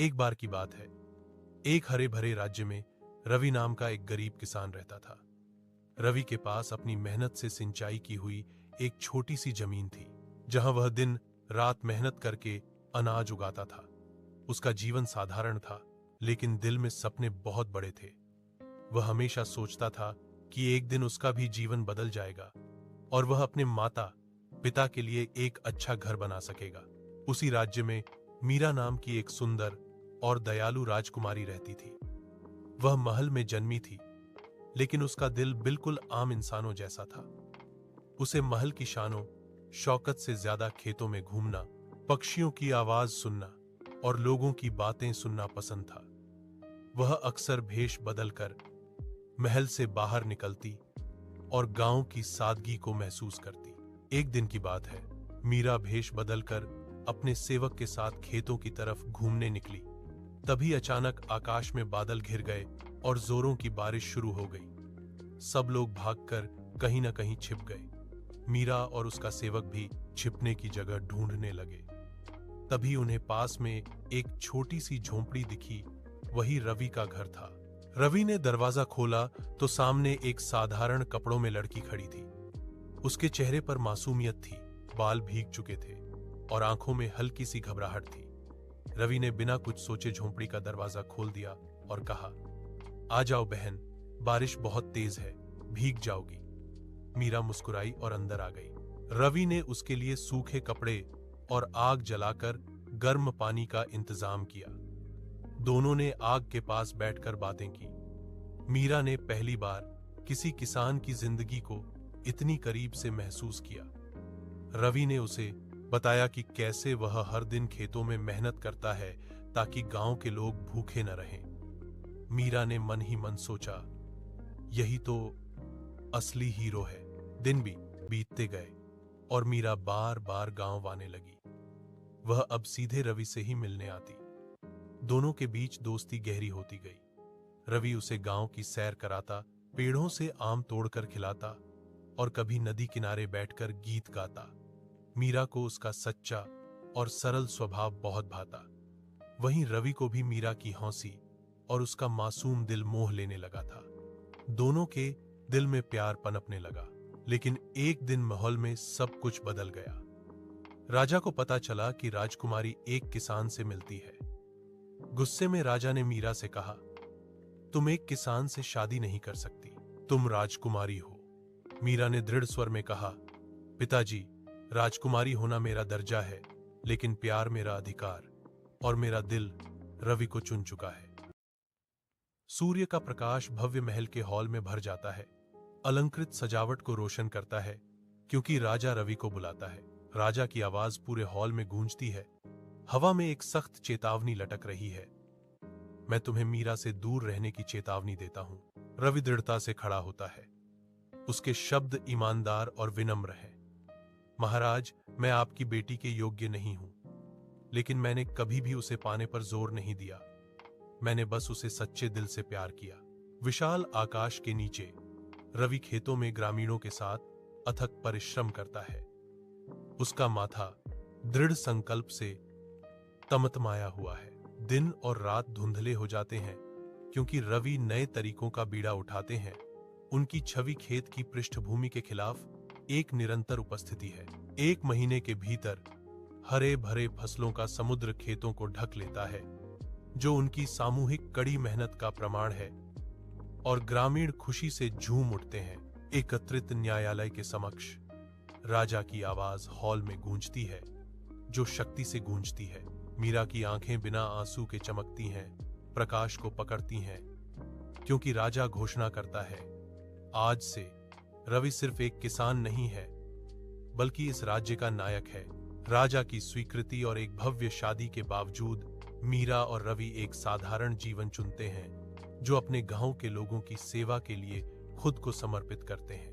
एक बार की बात है, एक हरे भरे राज्य में रवि नाम का एक गरीब किसान रहता था। रवि के पास अपनी मेहनत से सिंचाई की हुई एक छोटी सी जमीन थी, जहां वह दिन रात मेहनत करके अनाज उगाता था। उसका जीवन साधारण था, लेकिन दिल में सपने बहुत बड़े थे। वह हमेशा सोचता था कि एक दिन उसका भी जीवन बदल जाएगा और वह अपने माता पिता के लिए एक अच्छा घर बना सकेगा। उसी राज्य में मीरा नाम की एक सुंदर और दयालु राजकुमारी रहती थी। वह महल में जन्मी थी, लेकिन उसका दिल बिल्कुल आम इंसानों जैसा था। उसे महल की शानों शौकत से ज्यादा खेतों में घूमना, पक्षियों की आवाज सुनना और लोगों की बातें सुनना पसंद था। वह अक्सर भेष बदलकर महल से बाहर निकलती और गांव की सादगी को महसूस करती। एक दिन की बात है, मीरा भेष बदलकर अपने सेवक के साथ खेतों की तरफ घूमने निकली। तभी अचानक आकाश में बादल घिर गए और जोरों की बारिश शुरू हो गई। सब लोग भागकर कहीं न कहीं छिप गए। मीरा और उसका सेवक भी छिपने की जगह ढूंढने लगे। तभी उन्हें पास में एक छोटी सी झोंपड़ी दिखी। वही रवि का घर था। रवि ने दरवाजा खोला तो सामने एक साधारण कपड़ों में लड़की खड़ी थी। उसके चेहरे पर मासूमियत थी, बाल भीग चुके थे और आंखों में हल्की सी घबराहट थी। रवि ने बिना कुछ सोचे झोंपड़ी का दरवाजा खोल दिया और कहा, आ जाओ बहन, बारिश बहुत तेज है, भीग जाओगी। मीरा मुस्कुराई और अंदर आ गई। रवि ने उसके लिए सूखे कपड़े और आग जलाकर गर्म पानी का इंतजाम किया। दोनों ने आग के पास बैठकर बातें की। मीरा ने पहली बार किसी किसान की जिंदगी को इतनी करीब से महसूस किया। रवि ने उसे बताया कि कैसे वह हर दिन खेतों में मेहनत करता है ताकि गांव के लोग भूखे न रहें। मीरा ने मन ही मन सोचा, यही तो असली हीरो है। दिन भी बीतते गए और मीरा बार बार गांव आने लगी। वह अब सीधे रवि से ही मिलने आती। दोनों के बीच दोस्ती गहरी होती गई। रवि उसे गांव की सैर कराता, पेड़ों से आम तोड़कर खिलाता और कभी नदी किनारे बैठकर गीत गाता। मीरा को उसका सच्चा और सरल स्वभाव बहुत भाता। वहीं रवि को भी मीरा की हंसी और उसका मासूम दिल मोह लेने लगा था। दोनों के दिल में प्यार पनपने लगा। लेकिन एक दिन माहौल में सब कुछ बदल गया। राजा को पता चला कि राजकुमारी एक किसान से मिलती है। गुस्से में राजा ने मीरा से कहा, तुम एक किसान से शादी नहीं कर सकती, तुम राजकुमारी हो। मीरा ने दृढ़ स्वर में कहा, पिताजी, राजकुमारी होना मेरा दर्जा है, लेकिन प्यार मेरा अधिकार और मेरा दिल रवि को चुन चुका है। सूर्य का प्रकाश भव्य महल के हॉल में भर जाता है, अलंकृत सजावट को रोशन करता है, क्योंकि राजा रवि को बुलाता है। राजा की आवाज पूरे हॉल में गूंजती है। हवा में एक सख्त चेतावनी लटक रही है, मैं तुम्हें मीरा से दूर रहने की चेतावनी देता हूं। रवि दृढ़ता से खड़ा होता है। उसके शब्द ईमानदार और विनम्र हैं। महाराज, मैं आपकी बेटी के योग्य नहीं हूं, लेकिन मैंने कभी भी उसे पाने पर जोर नहीं दिया। मैंने बस उसे सच्चे दिल से प्यार किया। विशाल आकाश के नीचे रवि खेतों में ग्रामीणों के साथ अथक परिश्रम करता है। उसका माथा दृढ़ संकल्प से तमतमाया हुआ है। दिन और रात धुंधले हो जाते हैं, क्योंकि रवि नए तरीकों का बीड़ा उठाते हैं। उनकी छवि खेत की पृष्ठभूमि के खिलाफ एक निरंतर उपस्थिति है। एक महीने के भीतर हरे भरे फसलों का समुद्र खेतों को ढक लेता है, जो उनकी सामूहिक कड़ी मेहनत का प्रमाण है। और ग्रामीण खुशी से झूम उठते हैं। एकत्रित न्यायालय के समक्ष राजा की आवाज हॉल में गूंजती है, जो शक्ति से गूंजती है। मीरा की आंखें बिना आंसू के चमकती हैं, प्रकाश को पकड़ती हैं, क्योंकि राजा घोषणा करता है, आज से रवि सिर्फ एक किसान नहीं है, बल्कि इस राज्य का नायक है। राजा की स्वीकृति और एक भव्य शादी के बावजूद मीरा और रवि एक साधारण जीवन चुनते हैं, जो अपने गांव के लोगों की सेवा के लिए खुद को समर्पित करते हैं।